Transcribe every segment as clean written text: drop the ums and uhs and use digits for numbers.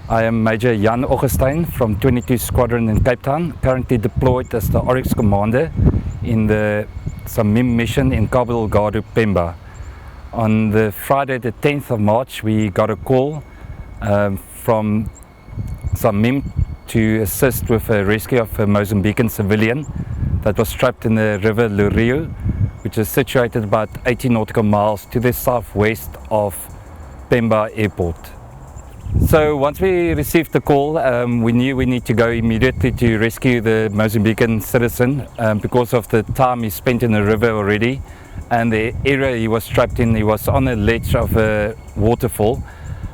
I am Major Jan Augustine from 22 Squadron in Cape Town, currently deployed as the Oryx Commander in the Samim mission in Cabo Delgado, Pemba. On the Friday the 10th of March we got a call from Samim to assist with a rescue of a Mozambican civilian that was trapped in the river Lurio, which is situated about 80 nautical miles to the southwest of Pemba Airport. So once we received the call, we knew we need to go immediately to rescue the Mozambican citizen because of the time he spent in the river already and the area he was trapped in. He was on a ledge of a waterfall.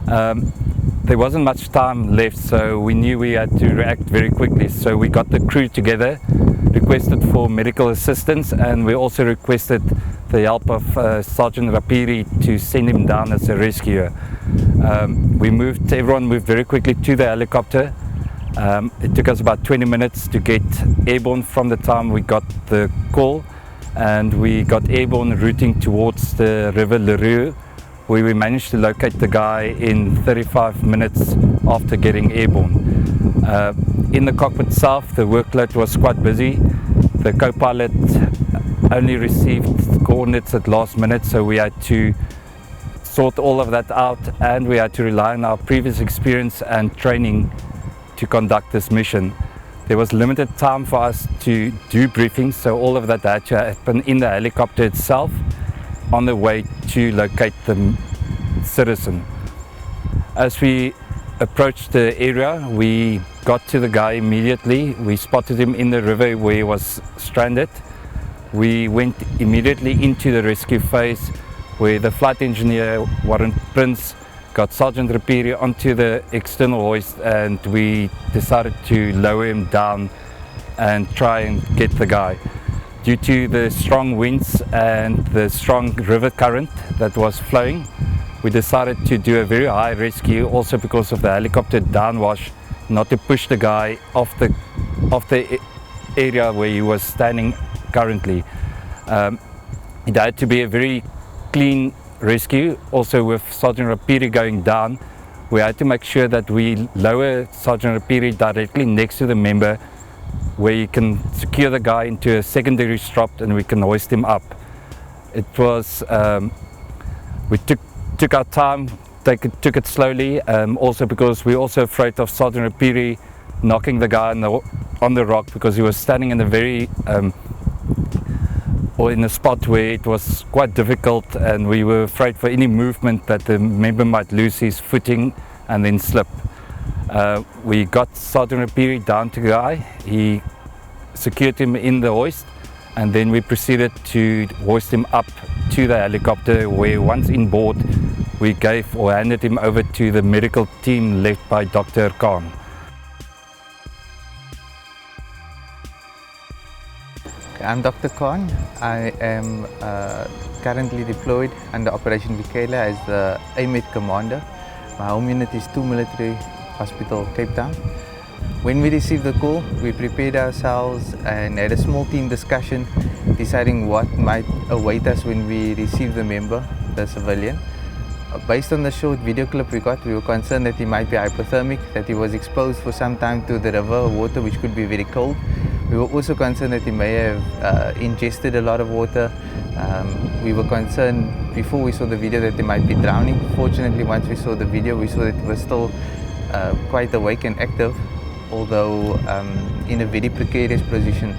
There wasn't much time left, so we knew we had to react very quickly. So we got the crew together, requested for medical assistance, and we also requested the help of Sergeant Rapiri to send him down as a rescuer. Everyone moved very quickly to the helicopter. It took us about 20 minutes to get airborne from the time we got the call, and we got airborne routing towards the river Leroux, where we managed to locate the guy in 35 minutes after getting airborne. In the cockpit itself, the workload was quite busy. The co-pilot only received coordinates at last minute, so we had to sort all of that out, and we had to rely on our previous experience and training to conduct this mission. There was limited time for us to do briefings, so all of that had to happen in the helicopter itself on the way to locate the citizen. As we approached the area, we got to the guy immediately. We spotted him in the river where he was stranded. We went immediately into the rescue phase, where the flight engineer, Warren Prince, got Sergeant Rapiri onto the external hoist, and we decided to lower him down and try and get the guy. Due to the strong winds and the strong river current that was flowing, we decided to do a very high rescue, also because of the helicopter downwash, not to push the guy off the area where he was standing currently. It had to be a very clean rescue. Also, with Sergeant Rapiri going down, we had to make sure that we lower Sergeant Rapiri directly next to the member, where you can secure the guy into a secondary strop and we can hoist him up. It was, we took our time, took it slowly, also because we're also afraid of Sergeant Rapiri knocking the guy on the rock, because he was standing in a very, or in a spot where it was quite difficult, and we were afraid for any movement that the member might lose his footing and then slip. We got Sergeant Rapiri down to the guy. He secured him in the hoist, and then we proceeded to hoist him up to the helicopter, where once inboard we gave or handed him over to the medical team led by Dr. Khan. I'm Dr. Khan. I am currently deployed under Operation Michaela as the AMED Commander. My home unit is 2 Military Hospital, Cape Town. When we received the call, we prepared ourselves and had a small team discussion deciding what might await us when we received the member, the civilian. Based on the short video clip we got, we were concerned that he might be hypothermic, that he was exposed for some time to the river water, which could be very cold. We were also concerned that he may have ingested a lot of water. We were concerned before we saw the video that he might be drowning. Fortunately, once we saw the video, we saw that he was still quite awake and active, although in a very precarious position.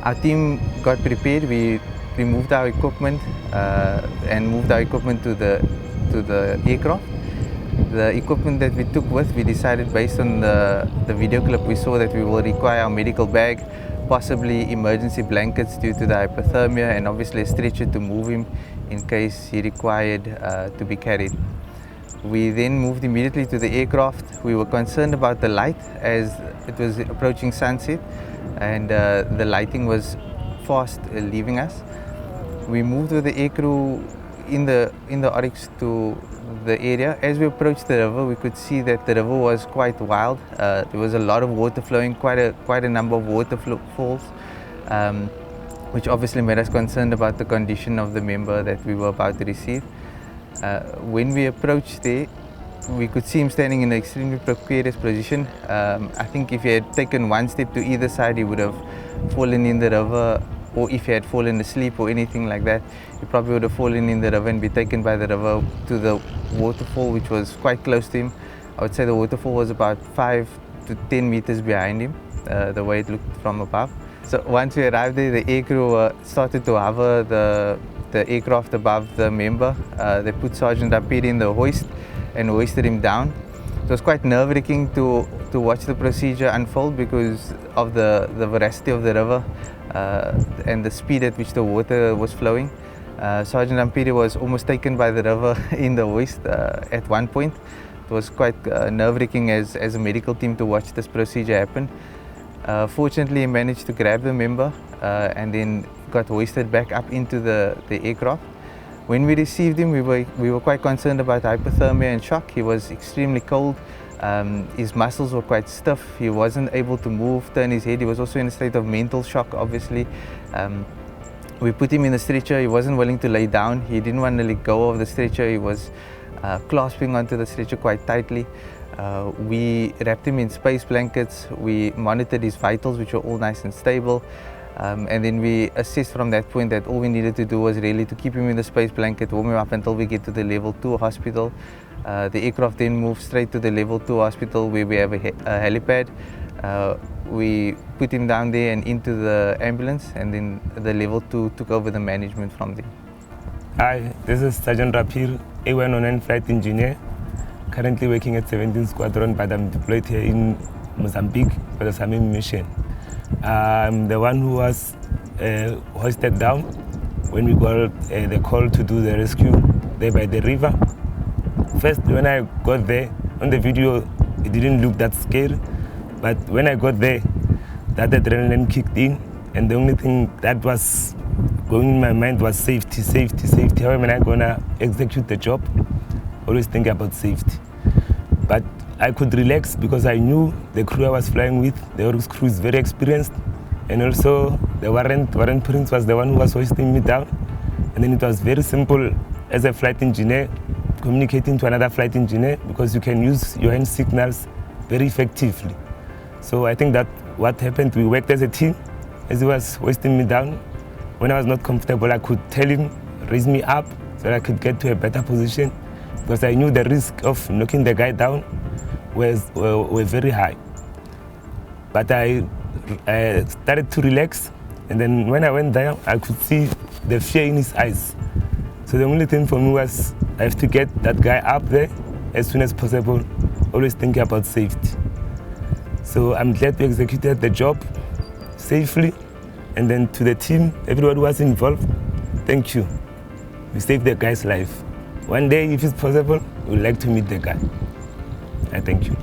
Our team got prepared. We removed our equipment and moved our equipment to the aircraft. The equipment that we took with, we decided based on the video clip we saw that we will require our medical bag, possibly emergency blankets due to the hypothermia, and obviously a stretcher to move him in case he required to be carried. We then moved immediately to the aircraft. We were concerned about the light as it was approaching sunset, and the lighting was fast leaving us. We moved with the aircrew in the Oryx to the area. As we approached the river, we could see that the river was quite wild. There was a lot of water flowing, quite a number of waterfalls, which obviously made us concerned about the condition of the member that we were about to receive. When we approached there, We could see him standing in an extremely precarious position. I think if he had taken one step to either side, he would have fallen in the river, or if he had fallen asleep or anything like that, he probably would have fallen in the river and be taken by the river to the waterfall, which was quite close to him. I would say the waterfall was about 5 to 10 meters behind him, the way it looked from above. So once we arrived there, the aircrew started to hover the aircraft above the member. They put Sergeant Rapiri in the hoist and hoisted him down. It was quite nerve-wracking to watch the procedure unfold because of the veracity of the river and the speed at which the water was flowing. Sergeant Rapiri was almost taken by the river in the hoist at one point. It was quite nerve-wracking as a medical team to watch this procedure happen. Fortunately, he managed to grab the member and then got hoisted back up into the aircraft. When we received him, we were quite concerned about hypothermia and shock. He was extremely cold. His muscles were quite stiff. He wasn't able to move, turn his head. He was also in a state of mental shock, obviously. We put him in the stretcher. He wasn't willing to lay down. He didn't want to let go of the stretcher. He was clasping onto the stretcher quite tightly. We wrapped him in space blankets. We monitored his vitals, which were all nice and stable. And then we assessed from that point that all we needed to do was really to keep him in the space blanket, warm him up until we get to the level 2 hospital. The aircraft then moved straight to the level 2 hospital where we have a helipad. We put him down there and into the ambulance, and then the level 2 took over the management from there. Hi, this is Sergeant Rapiri, A109 flight engineer, currently working at 17th Squadron, but I'm deployed here in Mozambique for the SAMI mission. I'm the one who was hoisted down when we got the call to do the rescue there by the river. First, when I got there, on the video, it didn't look that scary, but when I got there, that adrenaline kicked in, and the only thing that was going in my mind was safety, safety, safety. How am I gonna execute the job? Always think about safety. But I could relax because I knew the crew I was flying with, the crew is very experienced, and also the Warrant Prince was the one who was hoisting me down. And then it was very simple as a flight engineer, communicating to another flight engineer, because you can use your hand signals very effectively. So I think that what happened, we worked as a team. As he was hoisting me down, when I was not comfortable, I could tell him, raise me up so that I could get to a better position, because I knew the risk of knocking the guy down were very high. But I started to relax, and then when I went down, I could see the fear in his eyes. So the only thing for me was I have to get that guy up there as soon as possible, always thinking about safety. So I'm glad we executed the job safely, and then to the team, everyone who was involved, thank you. We saved the guy's life. One day, if it's possible, we would like to meet the guy. I thank you.